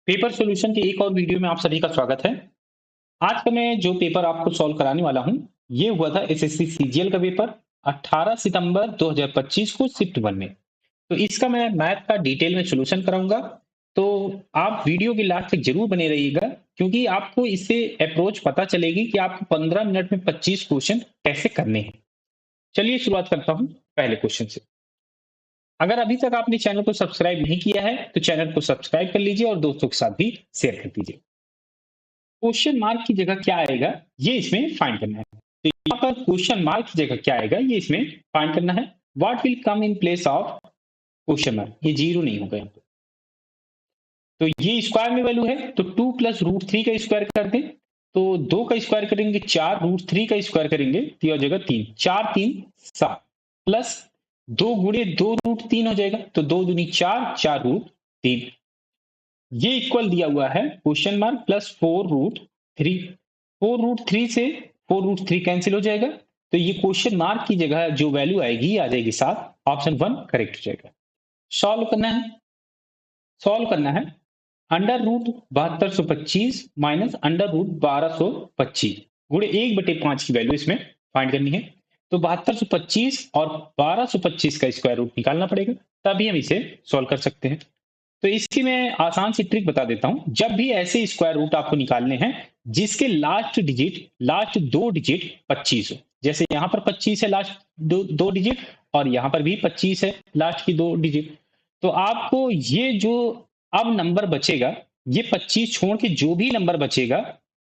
Paper solution के एक और वीडियो में आप सभी का स्वागत है। आज का मैं जो पेपर आपको सॉल्व कराने वाला हूं, ये हुआ था एसएससी सीजीएल का पेपर 18 सितंबर 2025 को शिफ्ट 1 में। तो इसका मैं मैथ का डिटेल में सॉल्यूशन कराऊंगा। तो आप वीडियो के लास्ट तक जरूर बने रहिएगा, क्योंकि आपको इससे अप्रोच पता चलेगी कि आपको 15 मिनट में 25 क्वेश्चन कैसे करने हैं। चलिए शुरुआत करता हूं पहले क्वेश्चन से। अगर अभी तक आपने चैनल को सब्सक्राइब नहीं किया है तो चैनल को सब्सक्राइब कर लीजिए और दोस्तों के साथ भी शेयर कर दीजिए। क्वेश्चन मार्क की जगह क्या आएगा, ये इसमें फाइंड करना है। तो यहाँ पर क्वेश्चन मार्क की जगह क्या आएगा, ये इसमें फाइंड करना है। What will come in place of question mark, ये जीरो नहीं होगा यहाँ पे। तो ये स्क्वायर में वैल्यू है, तो 2 प्लस रूट 3 का स्क्वायर कर दें। तो 2 का स्क्वायर करेंगे 4, रूट 3 का स्क्वायर करेंगे तो यह हो जाएगा 3, 4 3 7 प्लस 2 गुणे 2 रूट 3 हो जाएगा, तो 2 दूनी 4, 4 रूट 3। ये इक्वल दिया हुआ है question mark plus 4 root 3। 4 root 3 से 4 रूट 3 कैंसिल हो जाएगा, तो ये क्वेश्चन मार्क की जगह जो वैल्यू आएगी आ जाएगी 7। ऑप्शन 1 करेक्ट हो जाएगा। सॉल्व करना है under root 7225 minus under root 1225 गुणे 1/5 की वैल्यू इसमें फाइंड करनी है। तो 7225 और 1225 का स्क्वायर रूट निकालना पड़ेगा, तभी हम इसे सॉल्व कर सकते हैं। तो इसकी मैं आसान सी ट्रिक बता देता हूं। जब भी ऐसे स्क्वायर रूट आपको निकालने हैं जिसके लास्ट दो डिजिट 25 हो, जैसे यहां पर 25 है लास्ट दो डिजिट, और यहां पर भी 25 है लास्ट की दो डिजिट, तो आपको ये जो अब नंबर बचेगा, ये 25 छोड़ के जो भी नंबर बचेगा,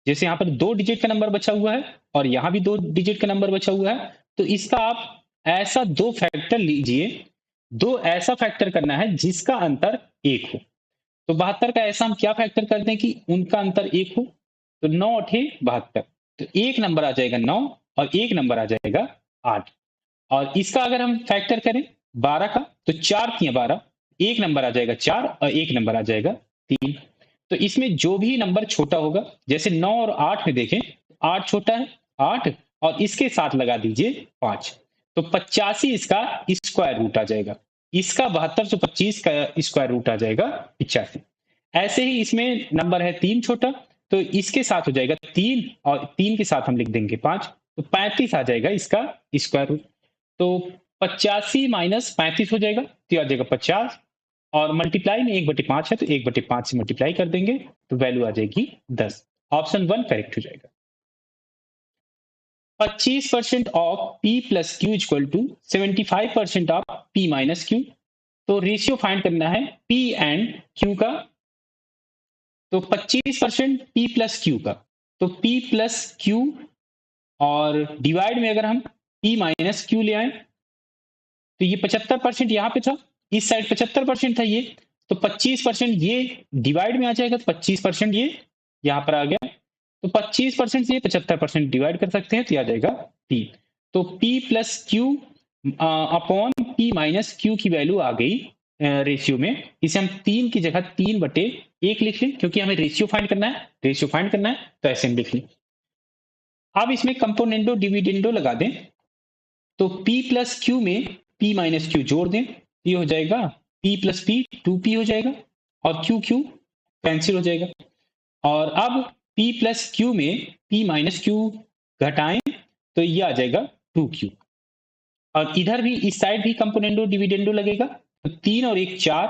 जैसे यहाँ पर 2 डिजिट का नंबर बचा हुआ है और यहाँ भी 2 डिजिट का नंबर बचा हुआ है, तो इसका आप ऐसा दो फैक्टर लीजिए, दो ऐसा फैक्टर करना है जिसका अंतर 1 हो। तो 72 का ऐसा हम क्या फैक्टर कर दें कि उनका अंतर 1 हो। तो 9 अठे 72, तो एक नंबर आ जाएगा 9 और एक नंबर आ जाएगा 8। और इसका अगर हम फैक्टर करें 12 का, तो 4 तिया 12, एक नंबर आ जाएगा 4 और एक नंबर आ जाएगा 3। तो इसमें जो भी नंबर छोटा होगा, जैसे 9 और 8 में देखें, 8 छोटा है 8, और इसके साथ लगा दीजिए 5, तो 85 इसका स्क्वायर रूट आ जाएगा। इसका 7225 का स्क्वायर रूट आ जाएगा 85। ऐसे ही इसमें नंबर है 3 छोटा, तो इसके साथ हो जाएगा 3 और 3 के साथ हम लिख देंगे 5, तो 35 आ जाएगा इसका स्क्वायर रूट। तो 85 माइनस 35 हो जाएगा, तो आ जाएगा 50, और मल्टीप्लाई में 1/5 है तो 1/5 से मल्टीप्लाई कर देंगे तो वैल्यू आ जाएगी 10। ऑप्शन 1 करेक्ट हो जाएगा। 25% of P plus q equal to 75% of P minus q. तो रेशियो फाइंड करना है P एंड Q का। तो 25% P प्लस क्यू का, तो P प्लस क्यू, और डिवाइड में अगर हम P माइनस क्यू ले आए, तो ये 75% यहाँ पे था, इस साइड 75% था ये, तो 25% ये डिवाइड में आ जाएगा, तो 25% ये यहाँ पर आ गया, तो 25% से 75% डिवाइड कर सकते हैं, तो आ जाएगा P। तो P plus Q upon P minus Q की वैल्यू आ गई रेशियो में। इसे हम 3 की जगह 3/1 लिख लें, क्योंकि हमें रेशियो फाइंड करना है, तो ऐसे हम लिख लें। अब इसमें कंपोनेंडो डिविडेंडो लगा दें, तो P प्लस क्यू में P माइनस क्यू जोड़ दें, ये हो जाएगा P प्लस P 2P हो जाएगा, और क्यू क्यू कैंसिल हो जाएगा। और अब P प्लस क्यू में P माइनस क्यू घटाएं, तो ये आ जाएगा 2Q। और इधर भी इस साइड भी कंपोनेंडो डिविडेंडो लगेगा, तो 3 और 1 4,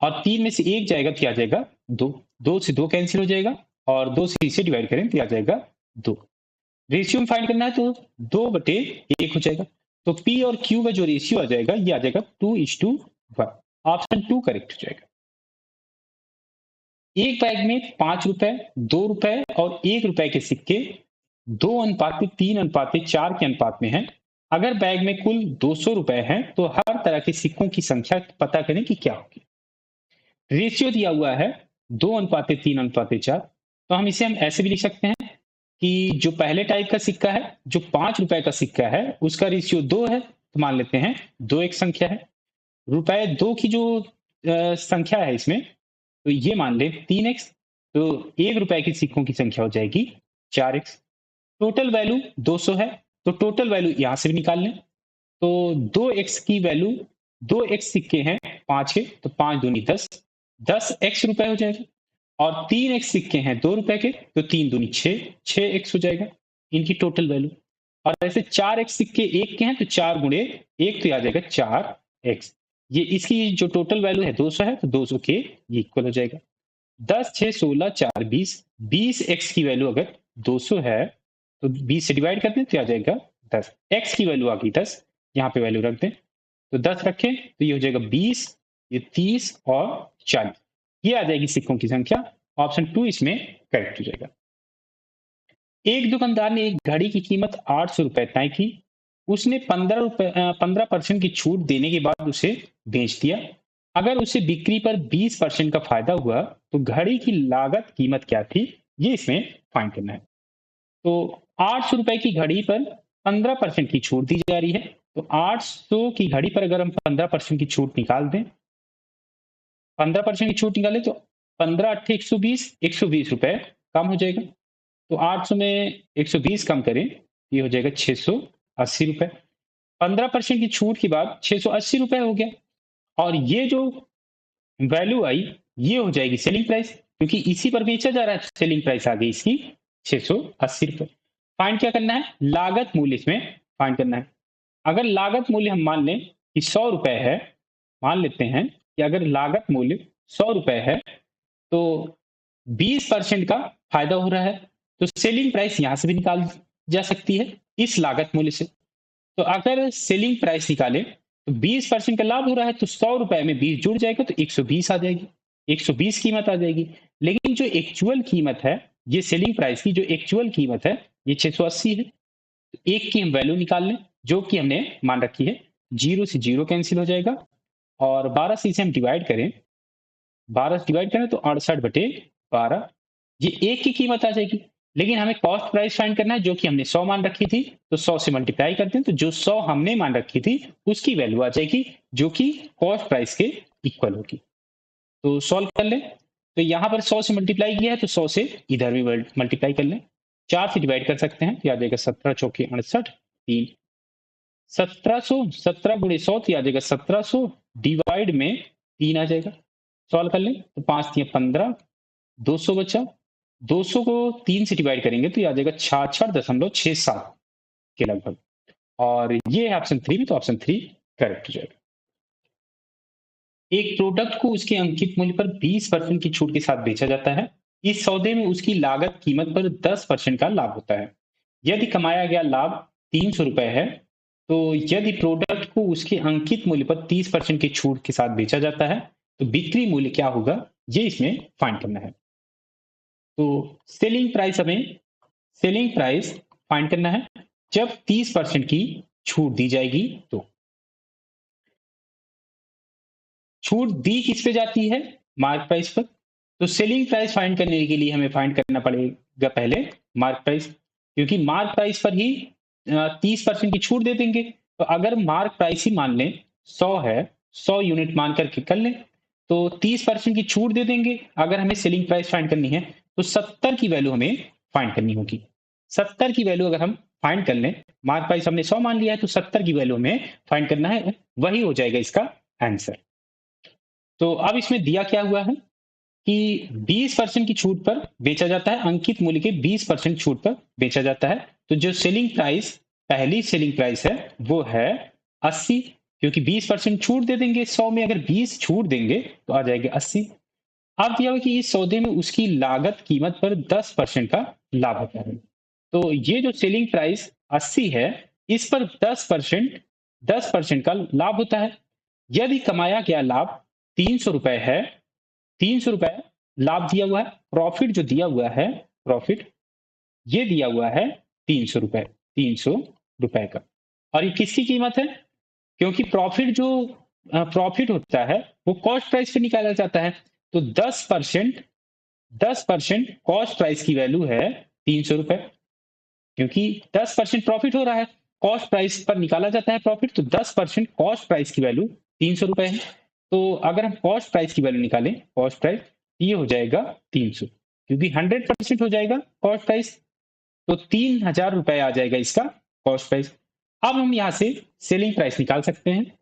और 3 में से 1 जाएगा तो आ जाएगा 2, 2 से 2 कैंसिल हो जाएगा, और 2 से इसे डिवाइड करें तो आ जाएगा 2। रेशियो में फाइंड करना है तो 2/1 हो जाएगा। तो P और Q का जो रेशियो आ जाएगा, ये आ जाएगा 2:1। ऑप्शन 2 करेक्ट हो जाएगा। एक बैग में 5 रुपए, 2 रुपए और 1 रुपए के सिक्के 2:3:4 के अनुपात में हैं। अगर बैग में कुल 200 रुपए हैं, तो हर तरह के सिक्कों की संख्या पता करें कि क्या होगी। रेशियो दिया हुआ है 2:3:4, तो हम इसे ऐसे भी लिख सकते हैं कि जो पहले टाइप का सिक्का है, जो 5 रुपए का सिक्का है, उसका रेशियो 2 है, तो मान लेते हैं 2 एक संख्या है। रुपए 2 की जो संख्या है इसमें, तो ये मान ले 3x, तो 1 रुपए की सिक्कों की संख्या हो जाएगी 4x। टोटल वैल्यू 200 है, तो टोटल वैल्यू यहां से भी निकाल लें। तो 2x की वैल्यू, 2x सिक्के हैं 5 के, तो 5 दूनी 10, 10x रुपए हो जाएगा। और 3x सिक्के हैं 2 रुपए के, तो 3 दूनी 6x हो जाएगा इनकी टोटल वैल्यू। और ऐसे 4x सिक्के 1 के हैं, तो 4 गुणे 1 तो ये आ जाएगा 4x। ये इसकी जो टोटल वैल्यू है 200 है, तो 200 के ये इक्वल हो जाएगा। 10 6 16 4 20, 20x की वैल्यू अगर 200 है, तो 20 से डिवाइड करते हैं तो ये आ जाएगा 10। x की वैल्यू आ गई 10, यहाँ पे वैल्यू रख दें, तो 10 रखें तो ये हो जाएगा 20, ये 30 और 40, ये आ जाएगी सिक्कों की संख्या। ऑप्शन 2 इसमें करेक्ट हो जाएगा। एक दुकानदार ने एक घड़ी की कीमत 800 रुपए तय की। उसने 15% की छूट देने के बाद उसे बेच दिया। अगर उसे बिक्री पर 20% का फायदा हुआ, तो घड़ी की लागत कीमत क्या थी, ये इसमें फाइंड करना है। तो 800 रुपए की घड़ी पर 15% की छूट दी जा रही है, तो 800 की घड़ी पर अगर हम 15% की छूट निकाल दें, 15% की छूट निकालें, तो 15 8 120, 120 रुपए कम हो जाएगा। तो 800 में 120 कम करें, ये हो जाएगा 680 रुपए। 15% की छूट के बाद 680 रुपए हो गया, और ये जो वैल्यू आई, ये हो जाएगी सेलिंग प्राइस, क्योंकि इसी पर बेचा जा रहा है। सेलिंग प्राइस आ गई इसकी 680 रुपए। फाइंड क्या करना है, लागत मूल्य इसमें फाइंड करना है। अगर लागत मूल्य हम मान लें कि 100 रुपए है, मान लेते हैं कि अगर लागत मूल्य 100 रुपए है, तो 20% का फायदा हो रहा है, तो सेलिंग प्राइस यहां से भी निकाल जा सकती है इस लागत मूल्य से। तो अगर सेलिंग प्राइस निकालें, तो 20% का लाभ हो रहा है, तो 100 रुपए में 20 जुड़ जाएगा, तो 120 आ जाएगी, 120 कीमत आ जाएगी। लेकिन जो एक्चुअल कीमत है, ये सेलिंग प्राइस की जो एक्चुअल कीमत है, ये 680 है। तो एक की हम वैल्यू निकाल लें, जो कि हमने मान रखी है। 0 से 0 कैंसिल हो जाएगा, और 12 से इसे हम डिवाइड करें, 12 से डिवाइड करें तो 68/12, ये एक की कीमत आ जाएगी। लेकिन हमें कॉस्ट प्राइस फाइंड करना है, जो कि हमने 100 मान रखी थी, तो 100 से मल्टीप्लाई करते हैं, तो जो 100 हमने मान रखी थी उसकी वैल्यू आ जाएगी, जो कि कॉस्ट प्राइस के इक्वल होगी। तो सॉल्व कर लें, तो यहाँ पर 100 से मल्टीप्लाई किया है, तो 100 से इधर भी मल्टीप्लाई कर लें। 4 से डिवाइड कर सकते हैं, तो आ जाएगा 17 चौके 68, 3 1700, 17 गुणे 100 तो आ जाएगा 1700, डिवाइड में 3 आ जाएगा। सॉल्व कर लें, तो 5 3 15, 200 बचा। 200 को 3 से डिवाइड करेंगे, तो ये आ जाएगा 66.67 के लगभग, और ये है ऑप्शन 3 में, तो ऑप्शन 3 करेक्ट हो जाएगा। एक प्रोडक्ट को उसके अंकित मूल्य पर 20% की छूट के साथ बेचा जाता है। इस सौदे में उसकी लागत कीमत पर 10% का लाभ होता है। यदि कमाया गया लाभ 300 रुपए है, तो यदि प्रोडक्ट को उसके अंकित मूल्य पर 30% की छूट के साथ बेचा जाता है, तो बिक्री मूल्य क्या होगा, ये इसमें फाइंड करना है। तो सेलिंग प्राइस फाइंड करना है जब 30% की छूट दी जाएगी। तो छूट दी किस पे जाती है, मार्क प्राइस पर। तो सेलिंग प्राइस फाइंड करने के लिए हमें फाइंड करना पड़ेगा पहले मार्क प्राइस, क्योंकि मार्क प्राइस पर ही 30% की छूट दे देंगे। तो अगर मार्क प्राइस ही मान लें 100 है, 100 यूनिट मान करके कर लें, तो 30% की छूट दे देंगे। अगर हमें सेलिंग प्राइस फाइंड करनी है, तो 70 की वैल्यू हमें फाइंड करनी होगी। 70 की वैल्यू अगर हम फाइंड कर लें, मार्क प्राइस हमने 100 मान लिया है, तो 70 की वैल्यू हमें फाइंड करना है, वही हो जाएगा इसका आंसर। तो अब इसमें दिया क्या हुआ है कि 20% की छूट पर बेचा जाता है, अंकित मूल्य के 20% छूट पर बेचा जाता है। तो जो सेलिंग प्राइस, पहली सेलिंग प्राइस है, वो है 80, क्योंकि 20% छूट दे देंगे। 100 में अगर 20 छूट देंगे, तो आ जाएगा 80। अब दिया हुआ कि इस सौदे में उसकी लागत कीमत पर 10% का लाभ होता है। तो ये जो सेलिंग प्राइस 80 है, इस पर 10% का लाभ होता है। यदि कमाया गया लाभ 300 रुपए है, 300 रुपए लाभ दिया हुआ है, प्रॉफिट जो दिया हुआ है, प्रॉफिट ये दिया हुआ है 300 रुपए, 300 रुपए का। और ये किसकी कीमत है, क्योंकि प्रॉफिट होता है वो कॉस्ट प्राइस पे निकाला जाता है। तो 10% कॉस्ट प्राइस की वैल्यू है 300 रुपए, क्योंकि 10% प्रॉफिट हो रहा है, कॉस्ट प्राइस पर निकाला जाता है प्रॉफिट, तो 10% कॉस्ट प्राइस की वैल्यू 300 रुपए है। तो अगर हम कॉस्ट प्राइस की वैल्यू निकालें, कॉस्ट प्राइस, ये हो जाएगा 300, क्योंकि 100% हो जाएगा कॉस्ट प्राइस, तो 3000 रुपए आ जाएगा इसका कॉस्ट प्राइस। अब हम यहां से सेलिंग प्राइस निकाल सकते हैं।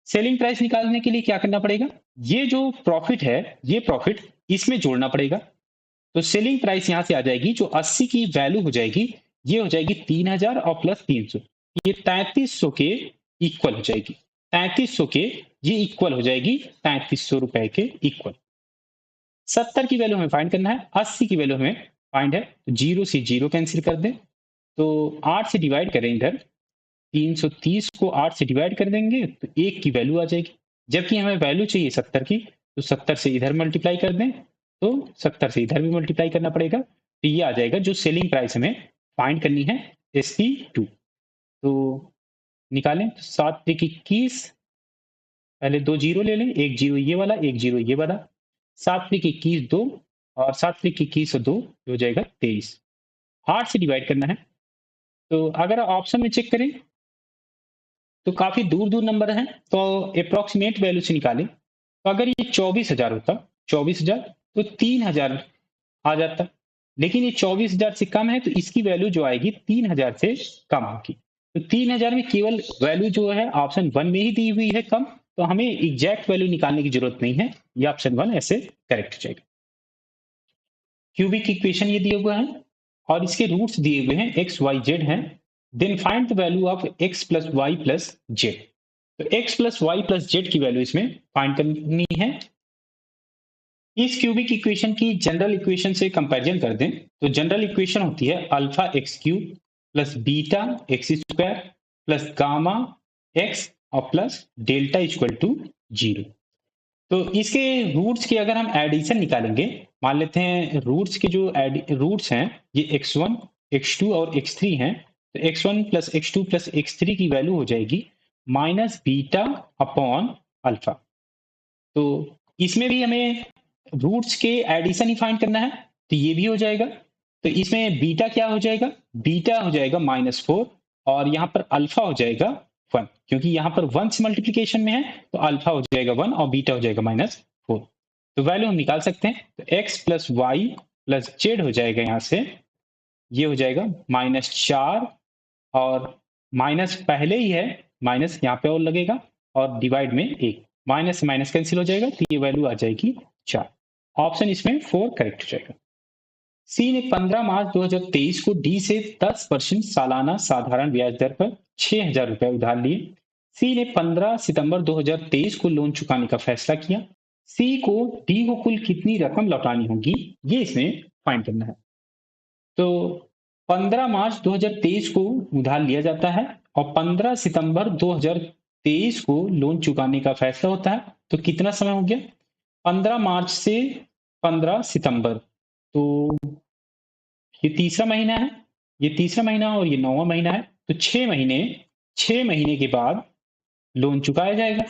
सेलिंग प्राइस निकालने के लिए क्या करना पड़ेगा, ये जो प्रॉफिट है, ये प्रॉफिट इसमें जोड़ना पड़ेगा। तो सेलिंग प्राइस यहां से आ जाएगी, जो 80 की वैल्यू हो जाएगी ये हो जाएगी 3000 और प्लस 300, ये 3300 के इक्वल हो जाएगी। 3300 के ये इक्वल हो जाएगी 3300 रुपए के इक्वल। 70 की वैल्यू हमें फाइंड करना है, 80 की वैल्यू हमें फाइंड है, तो जीरो से जीरो कैंसिल कर दें, तो 8 से डिवाइड करें इधर, 330 को 8 से डिवाइड कर देंगे तो 1 की वैल्यू आ जाएगी। जबकि हमें वैल्यू चाहिए 70 की, तो 70 से इधर मल्टीप्लाई कर दें, तो 70 से इधर भी मल्टीप्लाई करना पड़ेगा, तो ये आ जाएगा जो सेलिंग प्राइस हमें फाइंड करनी है SP2। तो निकालें, तो 7 त्रिक 21, पहले 2 जीरो ले लें, एक जीरो ये वाला, एक जीरो ये वाला, 7 त्रिक 21 2, और 7 त्रिक 21 और 2 हो जाएगा 23। 8 से डिवाइड करना है, तो अगर ऑप्शन में चेक करें तो काफी दूर दूर नंबर हैं, तो अप्रोक्सीमेट वैल्यू से निकालें, तो अगर ये 24,000 होता, 24,000, तो 3,000 आ जाता, लेकिन ये 24,000 से कम है, तो इसकी वैल्यू जो आएगी 3,000 से कम होगी। तो 3,000 में केवल वैल्यू जो है ऑप्शन 1 में ही दी हुई है कम, तो हमें एग्जैक्ट वैल्यू निकालने की जरूरत नहीं है, ये ऑप्शन 1 ऐसे करेक्ट हो जाएगा। क्यूबिक इक्वेशन ये दिए हुए हैं और इसके रूट्स दिए हुए हैं एक्स वाई जेड हैं, then find the value of x plus y plus z. तो x plus y plus z की वैल्यू इसमें फाइंड करनी है। इस क्यूबिक इक्वेशन की जनरल इक्वेशन से कंपैरिजन कर दें, तो जनरल इक्वेशन होती है alpha x cube plus beta x square plus gamma x और प्लस डेल्टा इक्वल टू 0। तो इसके रूट्स की अगर हम एडिशन निकालेंगे, मान लेते हैं रूट्स के जो रूट्स हैं ये x1 x2 और x3 हैं, तो x1 plus x2 plus x3 की वैल्यू हो जाएगी माइनस बीटा अपॉन अल्फा। तो इसमें भी हमें रूट्स के एडिशन ही फाइंड करना है, तो ये भी हो जाएगा। तो इसमें बीटा क्या हो जाएगा, बीटा हो जाएगा -4, और यहाँ पर अल्फा हो जाएगा 1, क्योंकि यहाँ पर 1 से मल्टीप्लीकेशन में है, तो अल्फा हो जाएगा 1 और बीटा हो जाएगा -4। तो वैल्यू हम निकाल सकते हैं, तो x plus y plus z हो जाएगा, यहाँ से ये हो जाएगा -4, और माइनस पहले ही है, माइनस यहाँ पे और लगेगा, और डिवाइड में 1, माइनस से माइनस कैंसिल हो जाएगा, तो ये वैल्यू आ जाएगी 4। ऑप्शन इसमें 4 करेक्ट हो जाएगा। सी ने 15 मार्च 2023 को डी से 10% सालाना साधारण ब्याज दर पर 6,000 रुपए उधार लिए। सी ने 15 सितंबर 2023 को लोन चुकाने का फैसला किया। सी को डी को कुल कितनी रकम लौटानी होगी, ये इसमें फाइंड करना है। तो 15 मार्च 2023 को उधार लिया जाता है और 15 सितंबर 2023 को लोन चुकाने का फैसला होता है, तो कितना समय हो गया, 15 मार्च से 15 सितंबर, तो ये तीसरा महीना है, ये तीसरा महीना और ये 9वां महीना है, तो 6 महीने के बाद लोन चुकाया जाएगा।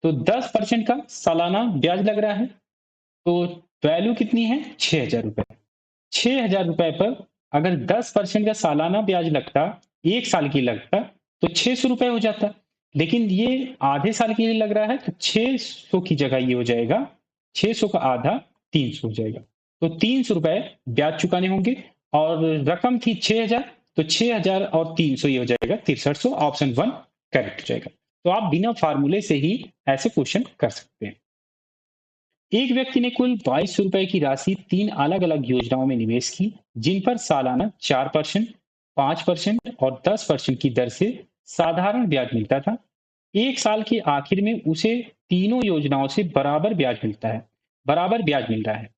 तो 10% का सालाना ब्याज लग रहा है, तो वैल्यू कितनी है, 6,000 रुपए। 6,000 रुपए पर अगर 10% का सालाना ब्याज लगता, 1 साल की लगता, तो 600 रुपए हो जाता, लेकिन ये आधे साल के लिए लग रहा है, तो 600 की जगह ये हो जाएगा, 600 का आधा 300 हो जाएगा, तो 300 रुपए ब्याज चुकाने होंगे, और रकम थी 6,000, तो 6,000 और 300 ये हो जाएगा 6300, ऑप्शन 1 करेक्ट हो जाएगा। तो आप बिना फार्मूले से ही ऐसे क्वेश्चन कर सकते हैं। एक व्यक्ति ने कुल 2200 रुपए की राशि 3 अलग अलग योजनाओं में निवेश की, जिन पर सालाना 4%, 5% और 10% की दर से साधारण ब्याज मिलता था। एक साल के आखिर में उसे तीनों योजनाओं से बराबर ब्याज मिलता है, बराबर ब्याज मिल रहा है।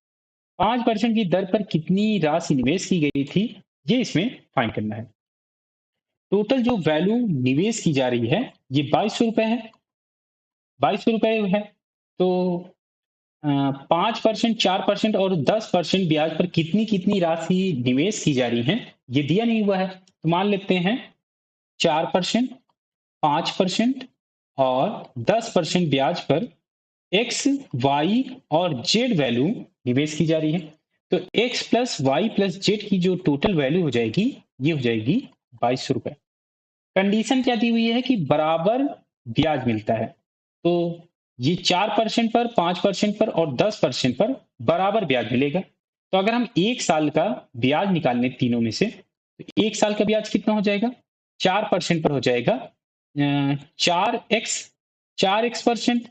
5% की दर पर कितनी राशि निवेश की गई थी, ये इसमें फाइंड करना है। टोटल जो वैल्यू निवेश की जा रही है ये 2200 रुपए है, 2200 रुपए है, तो 5%, 4% और 10% ब्याज पर कितनी कितनी राशि निवेश की जा रही है, ये दिया नहीं हुआ है, तो मान लेते हैं 4%, 5% और 10% ब्याज पर एक्स, वाई और जेड वैल्यू निवेश की जा रही है। तो x plus y plus z की जो टोटल वैल्यू हो जाएगी, ये हो जाएगी 2200 रुपए। कंडीशन क्या दी हुई है कि बराबर ब्याज मिलता है, तो ये 4% पर, 5% पर और 10% पर बराबर ब्याज मिलेगा। तो अगर हम 1 साल का ब्याज निकालने तीनों में से, तो 1 साल का ब्याज कितना हो जाएगा, 4% पर हो जाएगा 4x परसेंट,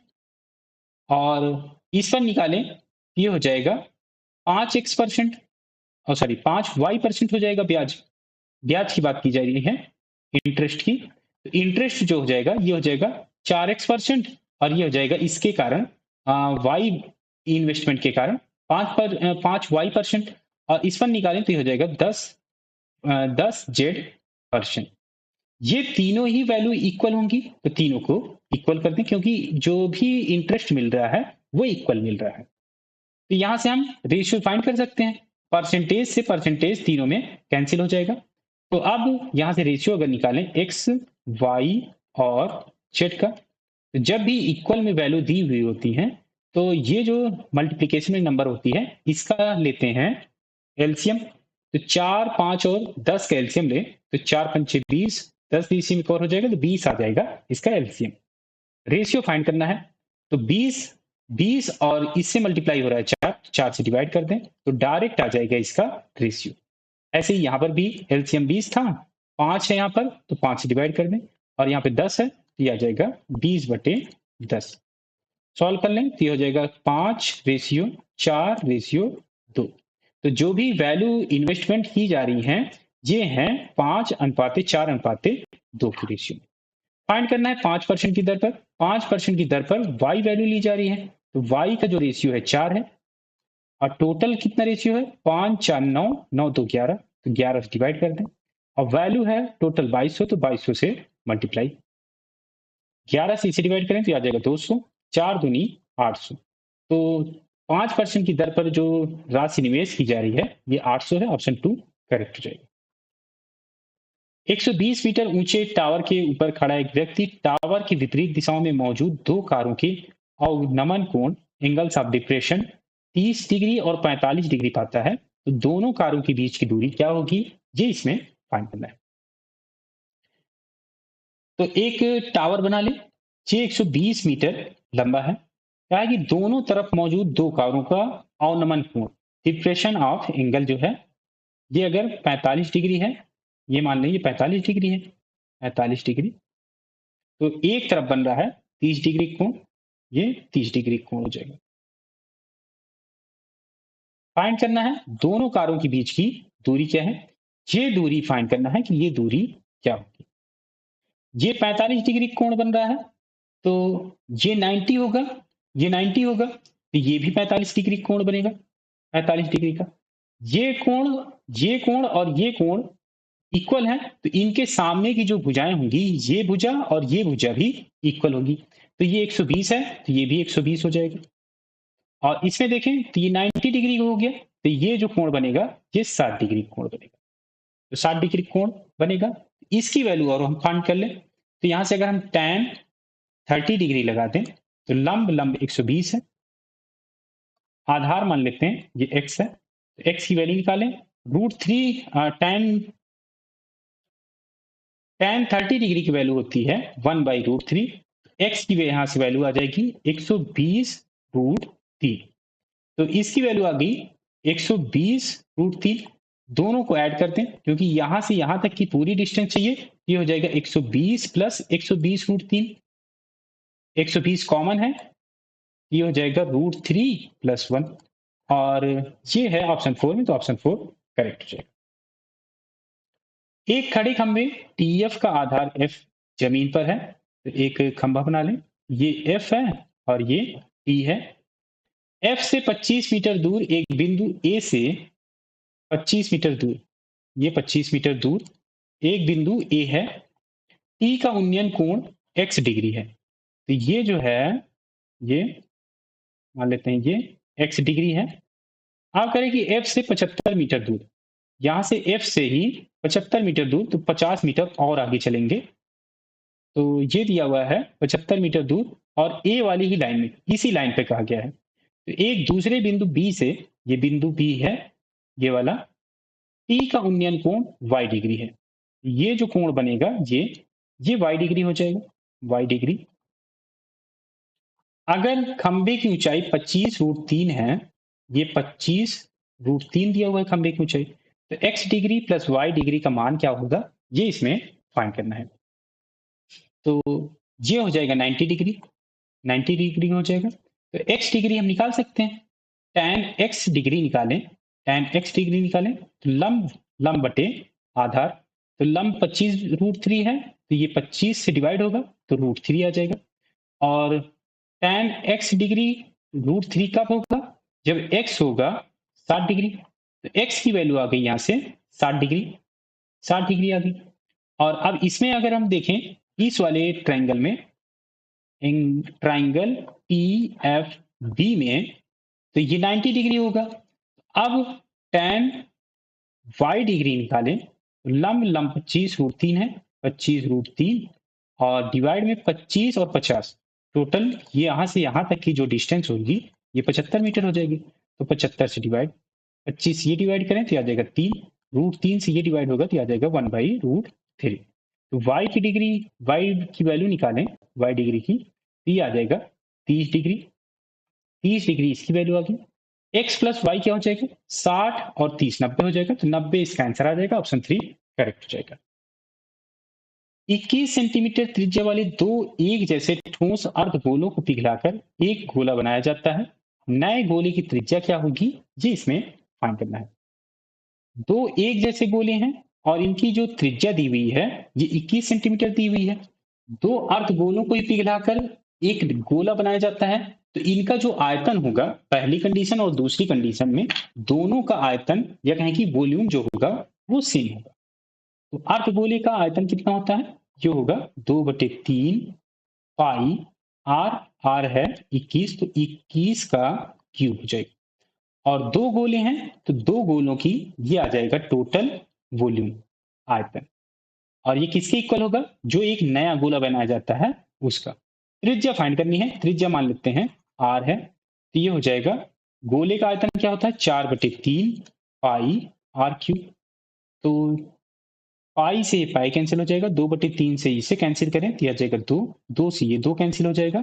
और इस पर निकालें, ये हो जाएगा 5x% और सॉरी 5y% हो जाएगा ब्याज। ब्याज की बात की जा रही है इंटरेस्ट की। तो इंटरेस्ट जो हो जाएगा ये हो जाएगा 4x% और ये हो जाएगा इसके कारण वाई इन्वेस्टमेंट के कारण 5y% और इस पर निकालें तो ये हो जाएगा 10z%। ये तीनों ही वैल्यू इक्वल होंगी तो तीनों को इक्वल कर दें क्योंकि जो भी इंटरेस्ट मिल रहा है वो इक्वल मिल रहा है। तो यहां से हम रेशियो फाइंड कर सकते हैं। परसेंटेज से परसेंटेज तीनों में कैंसिल हो जाएगा। तो अब यहां से रेशियो अगर निकालें एक्स वाई और जेड का, तो जब भी इक्वल में वैल्यू दी हुई होती है तो ये जो मल्टीप्लीकेशन में नंबर होती है इसका लेते हैं एलसीएम। तो 4, 5 और 10 का एलसीएम ले तो 4 पंचे 20, 10 बीसी में कवर हो जाएगा तो 20 आ जाएगा इसका एलसीएम। रेशियो फाइंड करना है तो 20 और इससे मल्टीप्लाई हो रहा है 4 से डिवाइड कर दें तो डायरेक्ट आ जाएगा इसका रेशियो। ऐसे ही यहाँ पर भी एलसीएम 20 था, 5 है यहाँ पर तो 5 से डिवाइड कर दें और यहाँ पे 10 है तो ये आ जाएगा 20/10। सॉल्व कर लें तो ये हो जाएगा 5:4:2। तो जो भी वैल्यू इन्वेस्टमेंट की जा रही है ये है 5:4:2 की रेशियो। फाइंड करना है 5% की दर पर। 5% की दर पर वाई वैल्यू ली जा रही है तो वाई का जो रेशियो है 4 है और टोटल कितना रेशियो है 5 4 9 9 2 11 तो 11 से डिवाइड कर दें और वैल्यू है टोटल 2200 तो 2200 से मल्टीप्लाई 11 से इसे डिवाइड करें तो आ जाएगा 200, 4 दूनी 800। तो 5% की दर पर जो राशि निवेश की जा रही है ये 800 है। ऑप्शन 2 करेक्ट हो जाएगा। 120 मीटर ऊंचे टावर के ऊपर खड़ा एक व्यक्ति टावर की विपरीत दिशाओं में मौजूद दो कारों के अवनमन कोण एंगल्स ऑफ डिप्रेशन 30 डिग्री और 45 डिग्री पाता है तो दोनों कारों के बीच की दूरी क्या होगी ये इसमें फाइंड करना है। तो एक टावर बना ले ये 120 मीटर लंबा है। क्या है कि दोनों तरफ मौजूद दो कारों का अवनमन कोण डिप्रेशन ऑफ एंगल जो है ये अगर 45 डिग्री है, ये मान लें ये 45 डिग्री है, 45 डिग्री तो एक तरफ बन रहा है 30 डिग्री कोण, ये 30 डिग्री कोण हो जाएगा। फाइंड करना है दोनों कारों के बीच की दूरी क्या है, ये दूरी फाइंड करना है कि ये दूरी क्या होगी। ये 45 डिग्री कोण बन रहा है तो ये 90 होगा, ये 90 होगा तो ये भी 45 डिग्री कोण बनेगा 45 डिग्री का। ये कोण और ये कोण इक्वल है तो इनके सामने की जो भुजाएं होंगी ये भुजा और ये भुजा भी इक्वल होगी तो ये 120 है तो ये भी 120 हो जाएगा। और इसमें देखें तो ये 90 डिग्री हो गया तो ये जो कोण बनेगा ये 60 डिग्री कोण बनेगा तो 60 डिग्री कोण बनेगा। इसकी वैल्यू और हम फाइंड कर लें तो यहां से अगर हम tan 30 डिग्री लगा दें तो लंब लंब 120 है, आधार मान लेते हैं ये x है तो x की वैल्यू निकालें √3 tan 30 डिग्री की वैल्यू होती है 1/√3। x की यहां से वैल्यू आ जाएगी 120√3 तो इसकी वैल्यू आ गई 120√3। दोनों को ऐड करते हैं क्योंकि यहां से यहां तक की पूरी डिस्टेंस चाहिए ये हो जाएगा 120 प्लस 120√3। 120 कॉमन है ये हो जाएगा √3 + 1 और ये है ऑप्शन 4 में तो ऑप्शन 4 करेक्ट हो जाएगा। एक खड़े खंभे टीएफ का आधार एफ जमीन पर है तो एक खंभा बना लें, ये एफ है और ये टी है। एफ से 25 मीटर दूर एक बिंदु ए से 25 मीटर दूर, ये 25 मीटर दूर एक बिंदु ए है। टी का उन्नयन कोण x डिग्री है तो ये जो है ये मान लेते हैं ये x डिग्री है। आप करें कि f से 75 मीटर दूर, यहां से f से ही 75 मीटर दूर तो 50 मीटर और आगे चलेंगे तो ये दिया हुआ है 75 मीटर दूर और ए वाली ही लाइन में इसी लाइन पे कहा गया है तो एक दूसरे बिंदु बी से, ये बिंदु बी है ये वाला, टी का उन्नयन कोण y डिग्री है। ये जो कोण बनेगा ये y डिग्री हो जाएगा y डिग्री। अगर खंबे की ऊंचाई 25√3 है, ये 25√3 दिया हुआ है खंबे की ऊंचाई तो x degree plus y degree का मान क्या होगा ये इसमें फाइंड करना है। तो ये हो जाएगा 90 डिग्री, 90 डिग्री हो जाएगा तो x डिग्री हम निकाल सकते हैं tan x डिग्री निकालें, tan x डिग्री निकालें तो लंब लंब बटे आधार, तो लंब 25√3 है तो ये 25 से डिवाइड होगा तो √3 आ जाएगा। और tan x डिग्री √3 कब होगा? जब x होगा 60 डिग्री, तो x की वैल्यू आ गई यहाँ से 60 डिग्री, 60 डिग्री आ गई। और अब इसमें अगर हम देखें इस वाले ट्रायंगल में, ट्रायंगल TFB में, तो ये 90 डिग्री होगा। अब tan y डिग्री निकालें, लंब लंब 25√3 है, 25√3 और डिवाइड में 25 और 50, टोटल ये यहाँ से यहाँ तक की जो डिस्टेंस होगी ये 75 मीटर हो जाएगी। तो 75 से डिवाइड, 25 ये डिवाइड करें तो आ जाएगा 3, √3 से ये डिवाइड होगा तो आ जाएगा 1/√3। तो y की डिग्री, y की वैल्यू निकालें y डिग्री की, तो ये आ जाएगा 30 डिग्री, 30 डिग्री इसकी वैल्यू आ गई। x प्लस वाई क्या हो जाएगा? 60 और 30 90 हो जाएगा, तो 90 इसका आंसर आ जाएगा, ऑप्शन 3 करेक्ट हो जाएगा। 21 सेंटीमीटर त्रिज्या वाले दो एक जैसे ठोस अर्धगोलों को पिघलाकर एक गोला बनाया जाता है। नए गोले की त्रिज्या क्या होगी, ये इसमें फाइंड करना है। दो एक जैसे गोले हैं और इनकी जो त्रिज्या दी हुई है ये 21 सेंटीमीटर दी हुई है। दो अर्धगोलों को ही पिघलाकर एक गोला बनाया जाता है, तो इनका जो आयतन होगा पहली कंडीशन और दूसरी कंडीशन में, दोनों का आयतन या कहें कि वॉल्यूम जो होगा वो सेम होगा। तो अर्धगोले का आयतन कितना होता है? ये होगा 2/3 पाई आर, आर है 21, तो 21 का क्यूब हो जाएगा। और दो गोले हैं तो दो गोलों की ये आ जाएगा टोटल वॉल्यूम, आयतन। और ये किसके इक्वल होगा? जो एक नया गोला बनाया जाता है उसका। त्रिज्या फाइंड करनी है, त्रिज्या मान लेते हैं आर है, तो ये हो जाएगा गोले का आयतन क्या होता है? 4/3 पाई आर क्यूब। तो पाई से पाई कैंसिल हो जाएगा, 2/3 से इसे कैंसिल करें तो आ जाएगा 2, 2 से ये 2 कैंसिल हो जाएगा,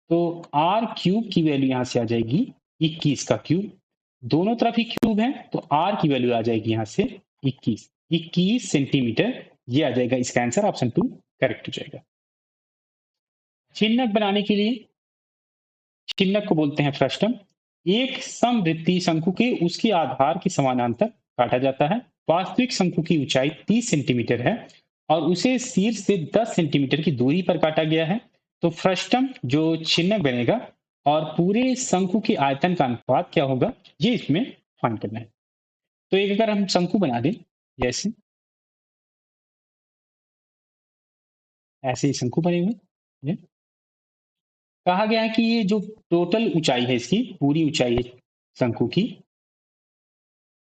तो आर क्यूब की वैल्यू यहां से आ जाएगी 21 का क्यूब। दोनों तरफ ही क्यूब है तो आर की वैल्यू आ जाएगी यहां से 21 सेंटीमीटर, ये आ जाएगा इसका आंसर, ऑप्शन 2 करेक्ट हो जाएगा। चिन्हक बनाने के लिए, चिन्हक को बोलते हैं फ्रस्टम। एक समवृत्तीय शंकु के उसके आधार के समानांतर काटा जाता है। वास्तविक शंकु की ऊंचाई 30 सेंटीमीटर है और उसे शीर्ष से 10 सेंटीमीटर की दूरी पर काटा गया है। तो फ्रस्टम जो चिन्हक बनेगा और पूरे शंकु के आयतन का अनुपात क्या होगा, ये इसमें फाइंड करना है। तो एक अगर हम शंकु बना दें, जैसे ऐसे ही शंकु बने हुए, कहा गया है कि ये जो टोटल ऊंचाई है, इसकी पूरी ऊंचाई है शंकु की,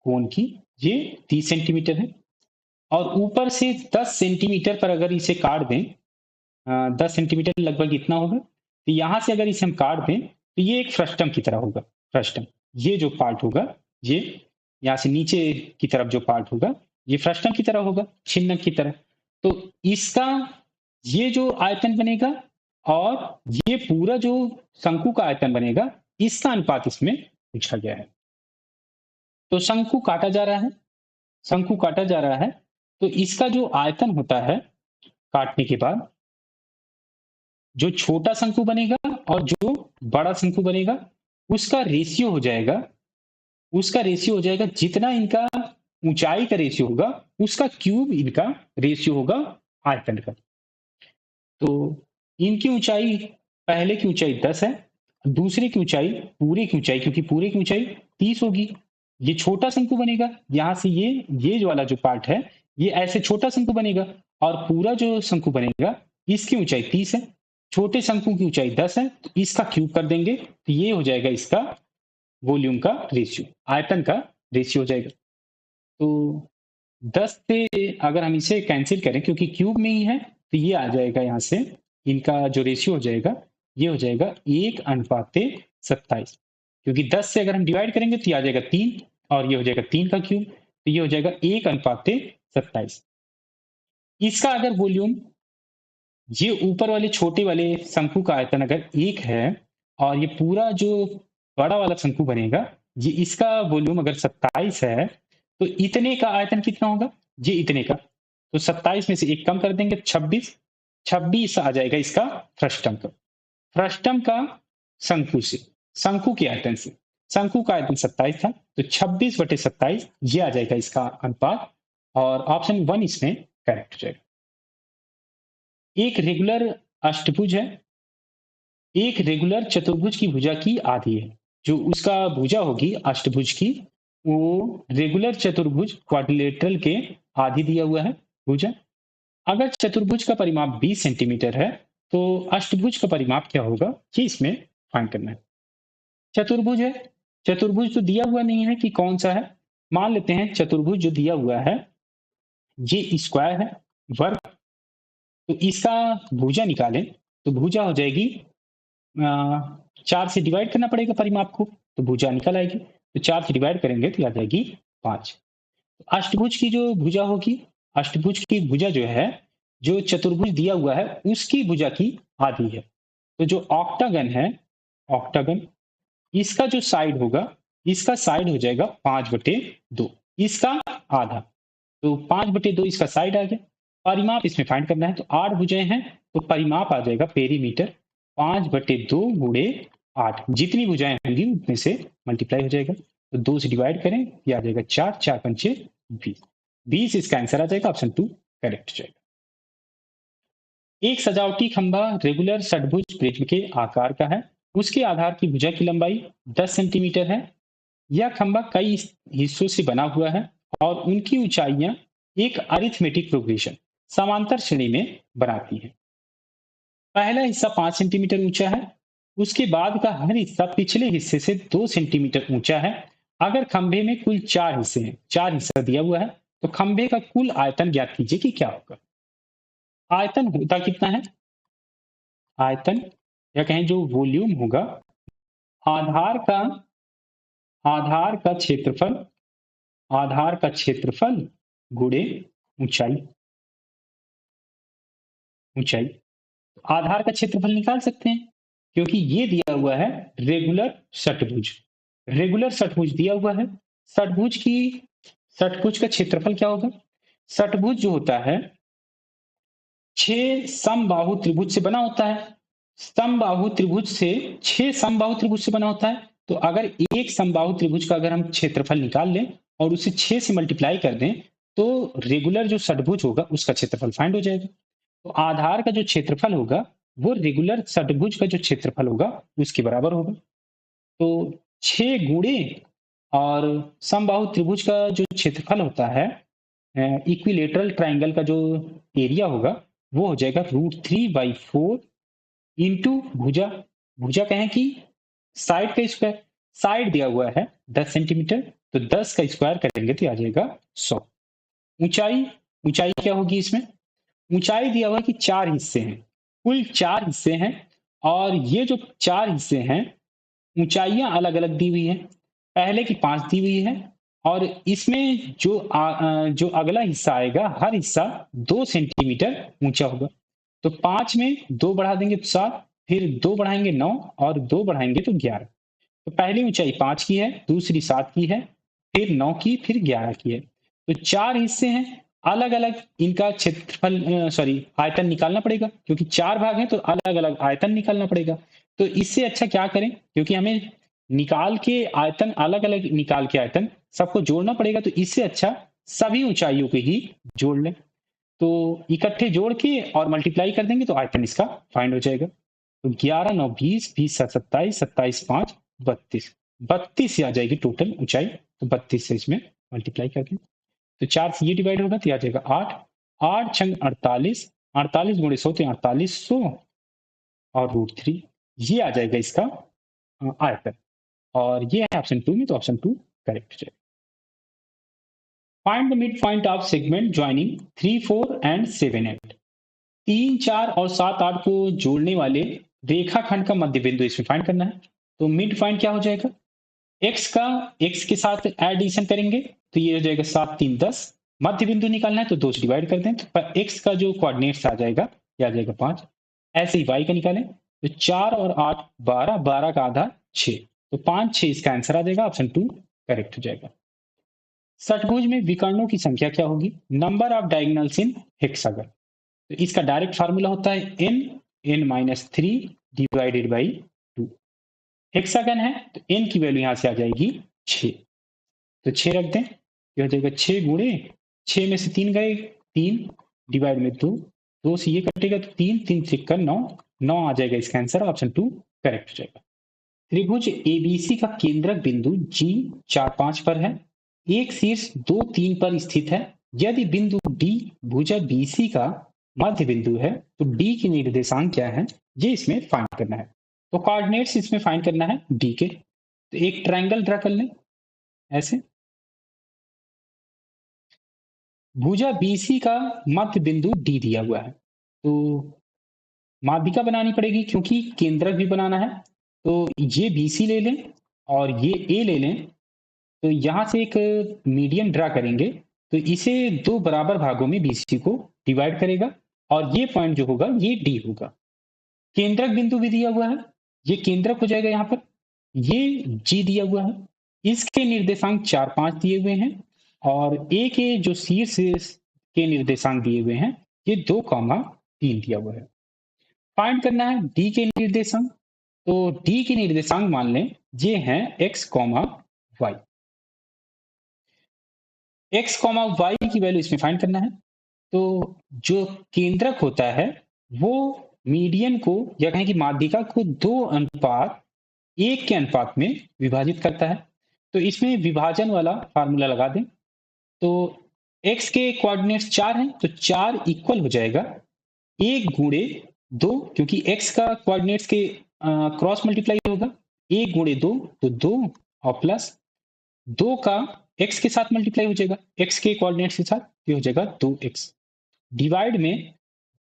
कोन की, ये 30 सेंटीमीटर है। और ऊपर से 10 सेंटीमीटर पर अगर इसे काट दें, 10 सेंटीमीटर लगभग इतना होगा, तो यहाँ से अगर इसे हम काट दें तो ये एक फ्रस्टम की तरह होगा। फ्रस्टम, ये जो पार्ट होगा, ये यहाँ से नीचे की तरफ जो पार्ट होगा ये फ्रस्टम की तरह होगा, छिन्नक की तरह। तो इसका ये जो आयतन बनेगा और ये पूरा जो शंकु का आयतन बनेगा, इसका अनुपात इसमें पूछा गया है। तो शंकु काटा जा रहा है, शंकु काटा जा रहा है, तो इसका जो आयतन होता है काटने के बाद, जो छोटा शंकु बनेगा और जो बड़ा शंकु बनेगा, उसका रेशियो हो जाएगा, उसका रेशियो हो जाएगा जितना इनका ऊंचाई का रेशियो होगा उसका क्यूब इनका रेशियो होगा आयतन का। तो इनकी ऊंचाई, पहले की ऊंचाई 10 है, दूसरे की ऊंचाई, पूरे की ऊंचाई, क्योंकि पूरे की ऊंचाई 30 होगी, ये छोटा शंकु बनेगा। यहां से ये जो वाला जो पार्ट है ये ऐसे छोटा शंकु बनेगा और पूरा जो शंकु बनेगा इसकी ऊंचाई 30 है, छोटे शंकु की ऊंचाई 10 है, तो इसका क्यूब कर देंगे तो ये हो जाएगा इसका वॉल्यूम का रेशियो, आयतन का रेशियो हो जाएगा। तो 10 से अगर हम इसे कैंसिल करें क्योंकि क्यूब में ही है, तो ये आ जाएगा यहाँ से, इनका जो रेशियो हो जाएगा ये हो जाएगा 1:27, क्योंकि 10 से अगर हम डिवाइड करेंगे तो ये आ जाएगा 3 और ये हो जाएगा 3 का क्यूब, तो ये हो जाएगा 1:27। इसका अगर वॉल्यूम, ये ऊपर वाले छोटे वाले शंकु का आयतन अगर 1 है और ये पूरा जो बड़ा वाला शंकु बनेगा ये इसका वॉल्यूम अगर 27 है, तो इतने का आयतन कितना होगा, ये इतने का, तो 27 में से 1 कम कर देंगे 26, 26 आ जाएगा इसका फ्रस्टम का, फ्रस्टम का शंकु से, शंकु के आयतन से। शंकु का आयतन 27 था, तो 26/27 ये आ जाएगा इसका अनुपात, और ऑप्शन 1 इसमें करेक्ट हो जाएगा। एक रेगुलर अष्टभुज है, एक रेगुलर चतुर्भुज की भुजा की आधी है। जो उसका भुजा होगी अष्टभुज की, वो रेगुलर चतुर्भुज क्वाड्रिलेटरल के आधी दिया हुआ है भुजा। अगर चतुर्भुज का परिमाप 20 सेंटीमीटर है, तो अष्टभुज का परिमाप क्या होगा, ये इसमें फाइंड करना है। चतुर्भुज है, चतुर्भुज तो दिया हुआ नहीं है कि कौन सा है। मान लेते हैं चतुर्भुज जो दिया हुआ है ये स्क्वायर है, वर्ग, तो इसका भुजा निकालें तो भुजा हो जाएगी 4 से डिवाइड करना पड़ेगा परिमाप को, तो भुजा निकल आएगी, तो 4 से डिवाइड करेंगे तो आ जाएगी 5। अष्टभुज की जो भुजा होगी, अष्टभुज की भुजा जो है, जो चतुर्भुज दिया हुआ है उसकी भुजा की आधी है। तो जो ऑक्टागन है, ऑक्टागन, इसका जो साइड होगा, इसका साइड हो जाएगा 5/2, इसका आधा, तो 5/2 इसका साइड आ गया। परिमाप इसमें फाइंड करना है, तो 8 भुजाएं हैं, तो परिमाप आ जाएगा पेरीमीटर 5/2 गुणे 8, जितनी भुजाएं होंगी उतने से मल्टीप्लाई हो जाएगा, तो 2 से डिवाइड करें, ये आ जाएगा 4, 4 पंचे 20, 20 इसका आंसर आ जाएगा, ऑप्शन 2 करेक्ट हो जाएगा। एक सजावटी खंभा रेगुलर षटभुज प्रिज्म के आकार का है, उसके आधार की भुजा की लंबाई 10 सेंटीमीटर है। यह खंभा कई हिस्सों से बना हुआ है और उनकी ऊंचाइयां एक अरिथमेटिक प्रोग्रेशन समांतर श्रेणी में बनाती है। पहला हिस्सा 5 सेंटीमीटर ऊंचा है, उसके बाद का हर हिस्सा पिछले हिस्से से 2 सेंटीमीटर ऊंचा है। अगर खंभे में कुल 4 हिस्से हैं, 4 हिस्सा दिया हुआ है, तो खंभे का कुल आयतन ज्ञात कीजिए कि क्या होगा। आयतन होता कितना है, आयतन या कहें जो वॉल्यूम होगा, आधार का आधार का क्षेत्रफल, आधार का क्षेत्रफल गुणे ऊंचाई, ऊंचाई। आधार का क्षेत्रफल निकाल सकते हैं, क्योंकि ये दिया हुआ है रेगुलर षटभुज, रेगुलर षटभुज दिया हुआ है। षटभुज का क्षेत्रफल क्या होगा, षटभुज जो होता है 6 समबाहु त्रिभुज से बना होता है, समबाहु त्रिभुज से 6 समबाहु त्रिभुज से बना होता है। तो अगर एक समबाहु त्रिभुज का अगर हम क्षेत्रफल निकाल लें और उसे 6 से मल्टीप्लाई कर दें, तो रेगुलर जो षटभुज होगा उसका क्षेत्रफल फाइंड हो जाएगा। तो आधार का जो क्षेत्रफल होगा वो रेगुलर षटभुज का जो क्षेत्रफल होगा उसके बराबर होगा। तो 6 गुणे और समबाहु त्रिभुज का जो क्षेत्रफल होता है, इक्विलेटरल ट्राइंगल का जो एरिया होगा वो हो जाएगा √3/4 इंटू भुजा, भुजा कहें कि साइड का स्क्वायर, साइड दिया हुआ है 10 सेंटीमीटर, तो 10 का स्क्वायर करेंगे तो आ जाएगा 100। ऊंचाई, ऊंचाई क्या होगी इसमें, ऊंचाई दिया हुआ है कि 4 हिस्से हैं, कुल 4 हिस्से हैं, और ये जो 4 हिस्से हैं ऊंचाइयां अलग अलग दी हुई है। पहले की 5 दी हुई है, और इसमें जो अगला हिस्सा आएगा हर हिस्सा 2 सेंटीमीटर ऊंचा होगा। तो 5 में 2 बढ़ा देंगे तो 7, फिर 2 बढ़ाएंगे 9, और 2 बढ़ाएंगे तो 11। तो पहली ऊंचाई 5 की है, दूसरी 7 की है, फिर 9 की, फिर 11 की है। तो 4 हिस्से हैं, अलग अलग इनका क्षेत्रफल आयतन निकालना पड़ेगा, क्योंकि 4 भाग हैं तो अलग अलग आयतन निकालना पड़ेगा। तो इससे अच्छा क्या करें, क्योंकि हमें निकाल के आयतन, अलग अलग निकाल के आयतन सबको जोड़ना पड़ेगा, तो इससे अच्छा सभी ऊंचाइयों को ही जोड़ लें। तो इकट्ठे जोड़ के और मल्टीप्लाई कर देंगे तो आयतन इसका फाइंड हो जाएगा। तो 11 9 20, 20 7 27, 27 5 32, 32 आ जाएगी टोटल ऊंचाई। तो 32 से इसमें मल्टीप्लाई कर दें, तो 4 से ये डिवाइड होगा तो आ जाएगा 8, 8 छंग 48, 48 गुणे 100 तो 4800 और √3, ये आ जाएगा इसका आयतन, और ये है ऑप्शन 2 में, तो ऑप्शन 2 करेक्ट हो जाएगा। Find the mid point of segment joining 3 4 and 7 8, 3 4 और 7 8 को जोड़ने वाले रेखाखंड का मध्य बिंदु इसमें फाइंड करना है। तो मिड पॉइंट क्या हो जाएगा, x के साथ एडिशन करेंगे तो ये हो जाएगा 7 3 10, मध्य बिंदु निकालना है तो 2 से डिवाइड कर दें, तो x का जो कोऑर्डिनेट्स आ जाएगा ये आ जाएगा 5। ऐसे ही y का निकालें तो 4 और 8 12, 12 का आधा 6, तो 5 6 इसका आंसर आ जाएगा, ऑप्शन 2 करेक्ट हो जाएगा। षटभुज में विकर्णों की संख्या क्या होगी, number of diagonals in hexagon. तो इसका डायरेक्ट फार्मूला होता है n n-3 divided by 2। Hexagon है तो n की वैल्यू यहाँ से आ जाएगी 6, तो 6 रख दें, ये हो जाएगा 6 गुणे 6 में से 3 गए 3 डिवाइड में 2, 2 से ये कटेगा तो 3, 3 से 9, 9 आ जाएगा इसका आंसर, ऑप्शन 2 करेक्ट हो जाएगा। त्रिभुज एबीसी का केंद्रक बिंदु जी 4 5 पर है, एक शीर्ष 2 3 पर स्थित है। यदि बिंदु डी भुजा बीसी का मध्य बिंदु है तो डी की निर्देशांक क्या है, ये इसमें फाइंड करना है। तो कोऑर्डिनेट्स इसमें फाइंड करना है डी के, तो एक ट्रायंगल ड्रा कर लें ऐसे। भुजा बीसी का मध्य बिंदु डी दिया हुआ है, तो माध्यिका बनानी पड़ेगी क्योंकि केंद्रक भी बनाना है। तो ये बीसी ले लें और ये ए ले लें, तो यहाँ से एक मीडियन ड्रा करेंगे, तो इसे 2 बराबर भागों में बीसी को डिवाइड करेगा और ये पॉइंट जो होगा ये डी होगा। केंद्रक बिंदु भी दिया हुआ है, ये केंद्रक हो जाएगा यहाँ पर, ये जी दिया हुआ है, इसके निर्देशांक 4 5 दिए हुए हैं और ए के जो शीर्ष के निर्देशांक दिए हुए हैं ये 2 3 दिया हुआ है। फाइंड करना है डी के निर्देशांक, तो डी के निर्देशांक मान लें ये हैं x, y। x, y की वैल्यू इसमें फाइंड करना है। तो जो केंद्रक होता है वो मीडियन को या कहें कि माध्यिका को 2:1 के अनुपात में विभाजित करता है। तो इसमें विभाजन वाला फार्मूला लगा दें। तो x के कोऑर्डिनेट्स 4 हैं तो 4 इक्वल हो जाएगा 1 गुणे 2, क्योंकि x का कोऑर्डिनेट्स के क्रॉस मल्टीप्लाई होगा, 1 गुणे 2 तो 2 और प्लस 2 का x के साथ मल्टीप्लाई हो जाएगा, x के कोऑर्डिनेट्स के साथ, ये हो जाएगा 2x डिवाइड में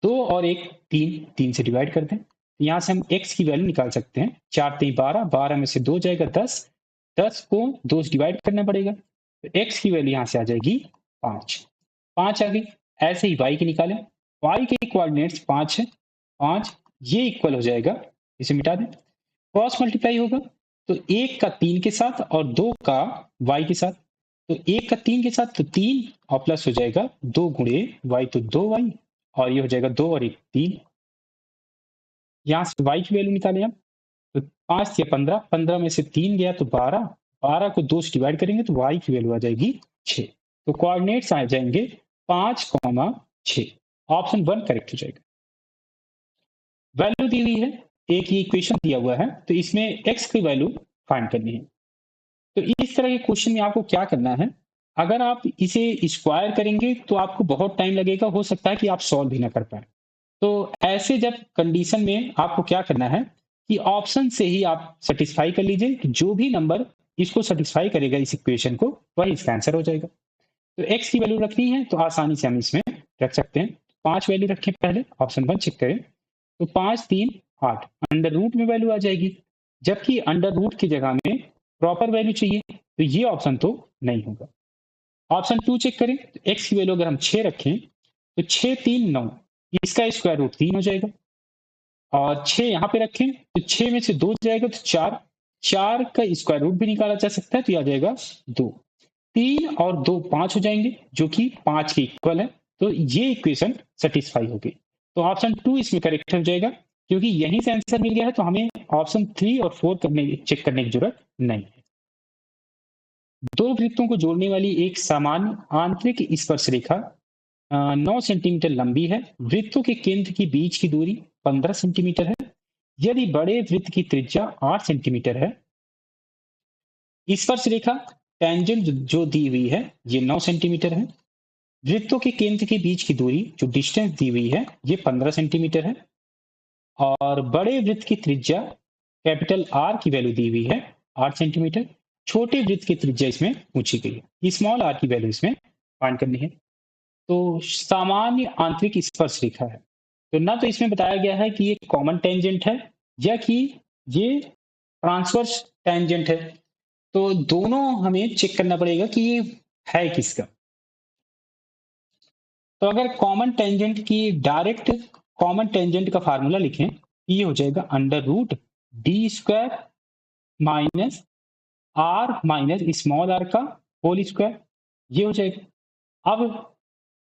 2 और 1 3, 3 से डिवाइड कर दें, तो यहाँ से हम x की वैल्यू निकाल सकते हैं। 4 3 12, 12 में से 2 जाएगा 10, 10 को 2 से डिवाइड करना पड़ेगा, तो x की वैल्यू यहाँ से आ जाएगी 5, 5 आ गई। ऐसे ही y की निकालें, y के कोऑर्डिनेट्स 5 है, 5 ये इक्वल हो जाएगा, इसे मिटा दें, क्रॉस मल्टीप्लाई होगा, तो 1 का 3 के साथ और 2 का y के साथ, तो 1 का 3 के साथ तो 3 और प्लस हो जाएगा 2 गुणे y तो 2y और ये हो जाएगा 2 और 1 3। यहाँ से y की वैल्यू निकालें हम, तो 5 या 15, 15 में से 3 गया तो 12, 12 को 2 से डिवाइड करेंगे तो y की वैल्यू आ जाएगी 6। तो कोऑर्डिनेट्स आ जाएंगे 5, 6, ऑप्शन 1 करेक्ट हो जाएगा। वैल्यू दी हुई है, एक ही इक्वेशन दिया हुआ है, तो इसमें x की वैल्यू फाइंड करनी है। तो इस तरह के क्वेश्चन में आपको क्या करना है, अगर आप इसे स्क्वायर करेंगे तो आपको बहुत टाइम लगेगा, हो सकता है कि आप सॉल्व भी ना कर पाए। तो ऐसे जब कंडीशन में आपको क्या करना है कि ऑप्शन से ही आप सेटिस्फाई कर लीजिए कि जो भी नंबर इसको सेटिस्फाई करेगा इस इक्वेशन को वही इसका आंसर हो जाएगा। तो x की वैल्यू रखनी है तो आसानी से हम इसमें रख सकते हैं। 5 वैल्यू रखें, पहले ऑप्शन 1 चेक करें, तो 5 3 8 अंडर रूट में वैल्यू आ जाएगी, जबकि अंडर रूट की जगह में प्रॉपर वैल्यू चाहिए, तो ये ऑप्शन तो नहीं होगा। ऑप्शन 2 चेक करें, तो x की वैल्यू अगर हम 6 रखें तो 6 3 9, इसका स्क्वायर रूट 3 हो जाएगा, और 6 यहाँ पे रखें तो 6 में से 2 जाएगा तो 4, 4 का स्क्वायर रूट भी निकाला जा सकता है, तो यह आ जाएगा 2, 3 और 2 5 हो जाएंगे जो कि 5 के इक्वल है, तो ये इक्वेशन सेटिस्फाई होगी। तो ऑप्शन 2 इसमें करेक्ट हो जाएगा, क्योंकि यहीं से आंसर मिल गया है, तो हमें ऑप्शन 3 और 4 चेक करने की जरूरत नहीं है। दो वृत्तों को जोड़ने वाली एक सामान्य आंतरिक स्पर्श रेखा 9 सेंटीमीटर लंबी है, वृत्तों के केंद्र की बीच की दूरी 15 सेंटीमीटर है। यदि बड़े वृत्त की त्रिज्या 8 सेंटीमीटर है, स्पर्श रेखा टेंजेंट जो दी हुई है ये 9 सेंटीमीटर है, वृत्तों के केंद्र के बीच की दूरी जो डिस्टेंस दी हुई है ये 15 सेंटीमीटर है, और बड़े वृत्त की त्रिज्या कैपिटल आर की वैल्यू दी हुई है 8 सेंटीमीटर, छोटे वृत्त की त्रिज्या इसमें पूछी गई है, स्मॉल आर की वैल्यू इसमें फाइंड करनी है। तो सामान्य आंतरिक स्पर्श रेखा है, तो ना तो इसमें बताया गया है कि ये कॉमन टेंजेंट है या कि ये ट्रांसवर्स टेंजेंट है, तो दोनों हमें चेक करना पड़ेगा कि ये है किसका। तो अगर कॉमन टेंजेंट की डायरेक्ट कॉमन टेंजेंट का फार्मूला लिखें, ये हो जाएगा under root d square minus R minus small r का होल स्क्वायर, ये हो जाएगा। अब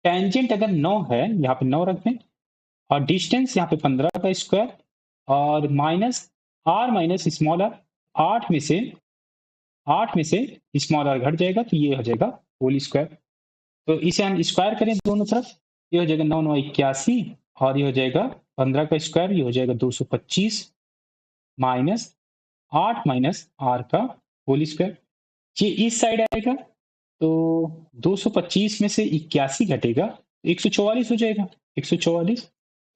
टेंजेंट अगर 9 है, यहाँ पे 9 रख दें, और डिस्टेंस यहाँ पे 15 का स्क्वायर और minus R minus small r, 8 में से स्मॉल आर घट जाएगा तो ये हो जाएगा होल स्क्वायर। तो इसे हम स्क्वायर करें दोनों तरफ, ये हो जाएगा 9 9 81 और ये हो जाएगा 15 का स्क्वायर, ये हो जाएगा 225 माइनस 8 माइनस आर का होल स्क्वायर। ये इस साइड आएगा तो 225 में से 81 घटेगा 144 हो जाएगा, 144।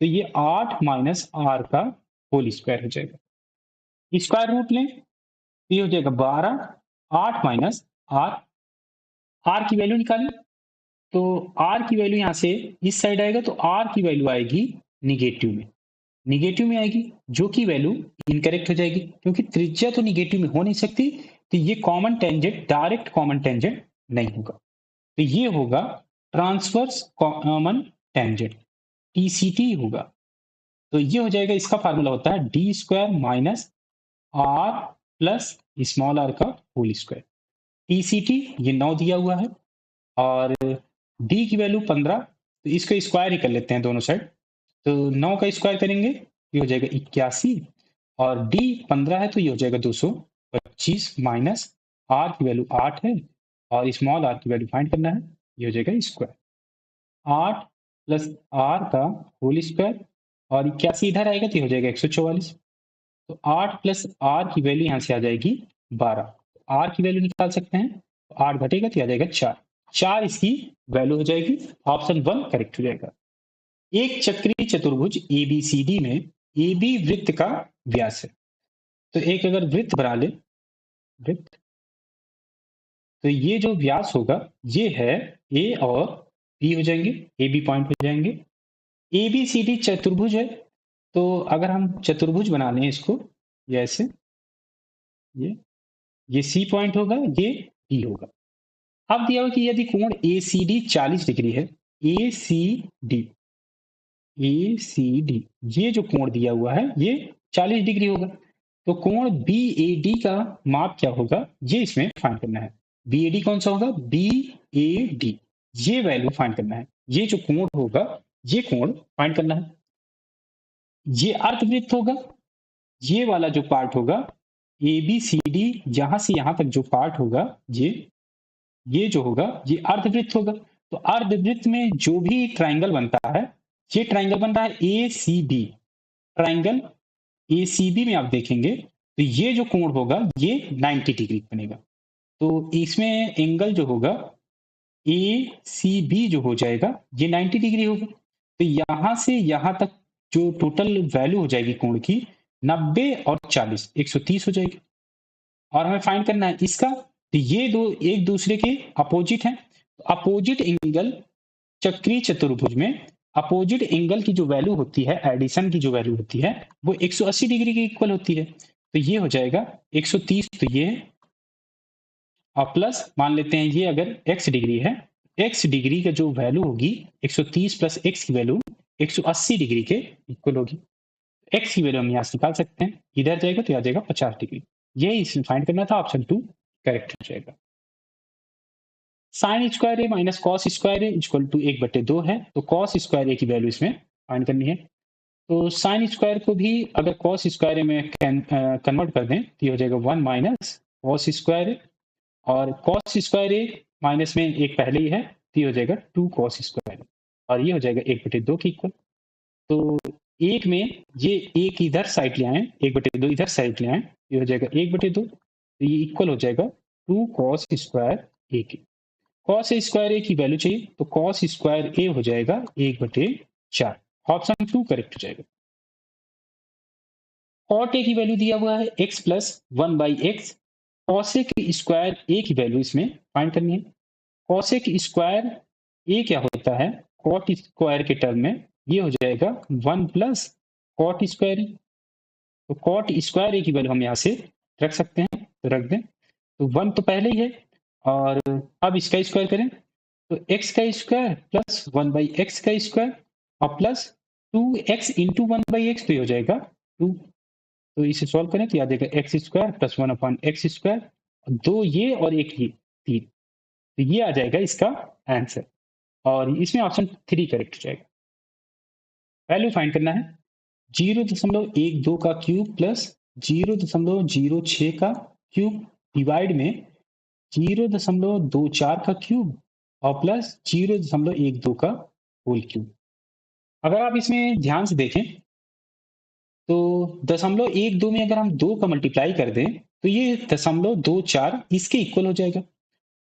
तो ये 8 माइनस आर का होल स्क्वायर हो जाएगा। स्क्वायर रूट लें तो ये हो जाएगा 12, 8 माइनस आर, आर की वैल्यू निकालें तो आर की वैल्यू यहां से इस साइड आएगा तो आर की वैल्यू आएगी निगेटिव में, निगेटिव में आएगी जो कि वैल्यू इनकरेक्ट हो जाएगी क्योंकि त्रिज्या तो निगेटिव में हो नहीं सकती, तो ये common tangent, direct common tangent नहीं होगा, तो ये होगा ट्रांसवर्स कॉमन टेंजेंट, टीसीटी होगा। तो ये हो जाएगा, इसका फार्मूला होता है d square minus R plus small r का होल स्क्वायर। टीसीटी ये 9 दिया हुआ है और डी की वैल्यू 15, तो इसको स्क्वायर ही कर लेते हैं दोनों साइड, तो 9 का स्क्वायर करेंगे ये हो जाएगा 81 और डी 15 है तो ये हो जाएगा 225 माइनस आर की वैल्यू 8 है और स्मॉल आर की वैल्यू फाइंड करना है, ये हो जाएगा स्क्वायर 8 प्लस आर का होल स्क्वायर और 81 इधर आएगा तो ये हो जाएगा 144। तो 8 प्लस आर की वैल्यू यहाँ से आ जाएगी 12, आर की वैल्यू निकाल सकते हैं तो 8 घटेगा तो आ जाएगा 4, 4 इसकी वैल्यू हो जाएगी, ऑप्शन 1 करेक्ट हो जाएगा। एक चक्रीय चतुर्भुज एबीसीडी में एबी वृत्त का व्यास है, तो एक अगर वृत्त बना ले, वृत्त, तो ये जो व्यास होगा ये है ए और बी हो जाएंगे, ए बी पॉइंट हो जाएंगे। एबीसीडी चतुर्भुज है तो अगर हम चतुर्भुज बना लें इसको, ये ऐसे, ये सी पॉइंट होगा, ये डी होगा। अब दिया हुआ कि यदि कोण ए सी डी 40 डिग्री है, A C D, A C D ये जो कोण दिया हुआ है ये 40 डिग्री होगा, तो कोण बी ए डी का माप क्या होगा ये इसमें फाइंड करना है। बी ए डी कौन सा होगा, बी ए डी, ये वैल्यू फाइंड करना है, ये जो कोण होगा ये कोण फाइंड करना है। ये अर्धवृत्त होगा, ये वाला जो पार्ट होगा ए बी सी डी यहां से यहां तक जो पार्ट होगा ये जो होगा ये अर्धवृत्त होगा। तो अर्धवृत्त में जो भी ट्राइंगल बनता है, ये ट्राइंगल बन रहा है A C B, triangle A C B में आप देखेंगे तो ये जो कोण होगा ये 90 डिग्री बनेगा, तो इसमें एंगल जो होगा ए सी बी जो हो जाएगा ये 90 डिग्री होगा, तो यहां से यहां तक जो टोटल वैल्यू हो जाएगी कोण की 90 और 40 130 हो जाएगी, और हमें फाइंड करना है इसका, तो ये दो एक दूसरे के अपोजिट हैं, अपोजिट एंगल चक्रीय चतुर्भुज में अपोजिट एंगल की जो वैल्यू होती है, एडिशन की जो वैल्यू होती है वो 180 डिग्री के इक्वल होती है, तो ये हो जाएगा 130, तो ये और प्लस मान लेते हैं ये अगर x डिग्री है, x डिग्री का जो वैल्यू होगी 130 प्लस x की वैल्यू 180 डिग्री के इक्वल होगी, x की वैल्यू हम यहाँ से निकाल सकते हैं, इधर जाएगा तो आ जाएगा 50 डिग्री, यही इसमें फाइंड करना था, ऑप्शन 2 करेक्ट हो जाएगा। Sine square A minus cos square A equal to 1/2 है, तो कॉस स्क्वायर ए की वैल्यू इसमें फाइंड करनी है, तो साइन स्क्वायर को भी अगर कॉस स्क्वायर ए में कन्वर्ट कर दें तो ये हो जाएगा 1 माइनस कॉस स्क्वायर ए, और कॉस स्क्वायर ए माइनस में एक पहले ही है तो ये हो जाएगा 2 कॉस स्क्वायर, और ये हो जाएगा 1/2 के इक्वल, तो एक में ये एक इधर साइड ले आए, 1/2 इधर साइड ले आए, ये हो जाएगा 1/2, तो ये इक्वल हो जाएगा 2 कॉस स्क्वायर ए के। कॉस स्क्वायर ए की वैल्यू चाहिए तो कॉस स्क्वायर ए हो जाएगा 1/4, ऑप्शन 2 करेक्ट हो जाएगा। कॉट ए की वैल्यू दिया हुआ है x plus 1/x, cosec square A की वैल्यू इसमें फाइंड करनी है। कॉसेक स्क्वायर ए क्या होता है कॉट स्क्वायर के टर्म में, ये हो जाएगा 1 प्लस कॉट स्क्वायर ए, तो कॉट स्क्वायर ए की वैल्यू हम यहाँ से रख सकते हैं, तो रख दें, तो 1 तो पहले ही है, और अब इसका स्क्वायर करें तो x का स्क्वायर प्लस 1/x का स्क्वायर और प्लस 2x इंटू 1/x, तो ये हो जाएगा 2, तो इसे सॉल्व करें तो याद जाएगा x square plus 1/x square, 2 ये और एक ये 3, तो ये आ जाएगा इसका आंसर, और इसमें ऑप्शन 3 करेक्ट हो जाएगा। वैल्यू फाइंड करना है 0.12 का क्यूब प्लस 0.06 का क्यूब डिवाइड में 0.24 का क्यूब और प्लस 0.12 का होल क्यूब। अगर आप इसमें ध्यान से देखें तो 0.12 में अगर हम 2 का मल्टीप्लाई कर दें तो ये 0.24 इसके इक्वल हो जाएगा,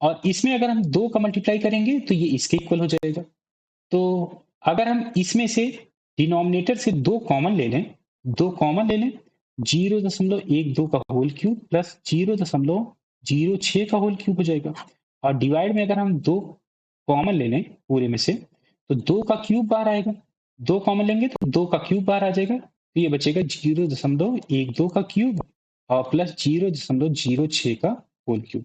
और इसमें अगर हम 2 का मल्टीप्लाई करेंगे तो ये इसके इक्वल हो जाएगा। तो अगर हम इसमें से डिनोमिनेटर से 2 कॉमन ले लें, 2 कॉमन ले लें, 0.12 का होल क्यूब प्लस 0.06 का होल क्यूब हो जाएगा, और डिवाइड में अगर हम 2 कॉमन ले लें पूरे में से तो 2 का क्यूब बाहर आएगा, 2 कॉमन लेंगे तो 2 का क्यूब बाहर आ जाएगा, तो ये बचेगा 0.12 का क्यूब और प्लस 0.06 का होल क्यूब।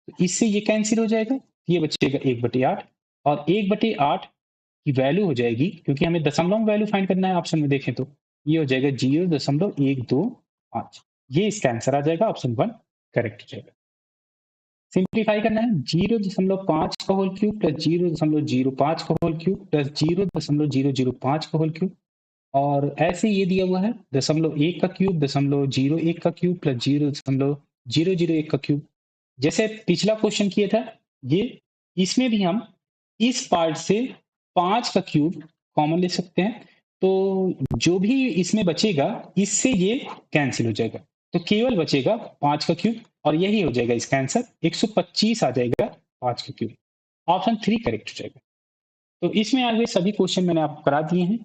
तो इससे ये कैंसिल हो जाएगा, ये बचेगा 1/8, और 1/8 की वैल्यू हो जाएगी, क्योंकि हमें दशमलव वैल्यू फाइंड करना है ऑप्शन में देखें तो ये हो जाएगा 0.125। ये इसका आंसर आ जाएगा, ऑप्शन 1 करेक्ट हो जाएगा। सिंप्लीफाई करना है, 0.5 का होल क्यूब प्लस 0.05 का होल क्यूब प्लस 0.005 का होल क्यूब, और ऐसे ये दिया हुआ है 0.1 का क्यूब, 0.01 का क्यूब प्लस 0.001 का क्यूब। जैसे पिछला क्वेश्चन किया था, ये इसमें भी हम इस पार्ट से 5 का क्यूब कॉमन ले सकते हैं, तो जो भी इसमें बचेगा इससे ये कैंसिल हो जाएगा, तो केवल बचेगा 5 का क्यूब, और यही हो जाएगा इसका आंसर 125 आ जाएगा 5 का क्यूब। ऑप्शन 3 करेक्ट हो जाएगा। तो इसमें आगे सभी क्वेश्चन मैंने आपको करा दिए हैं,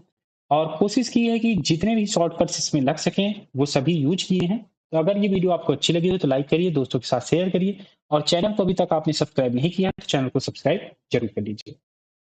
और कोशिश की है कि जितने भी शॉर्टकट्स इसमें लग सकें वो सभी यूज किए हैं। तो अगर ये वीडियो आपको अच्छी लगी हो तो लाइक करिए, दोस्तों के साथ शेयर करिए, और चैनल को अभी तक आपने सब्सक्राइब नहीं किया तो चैनल को सब्सक्राइब जरूर कर लीजिए।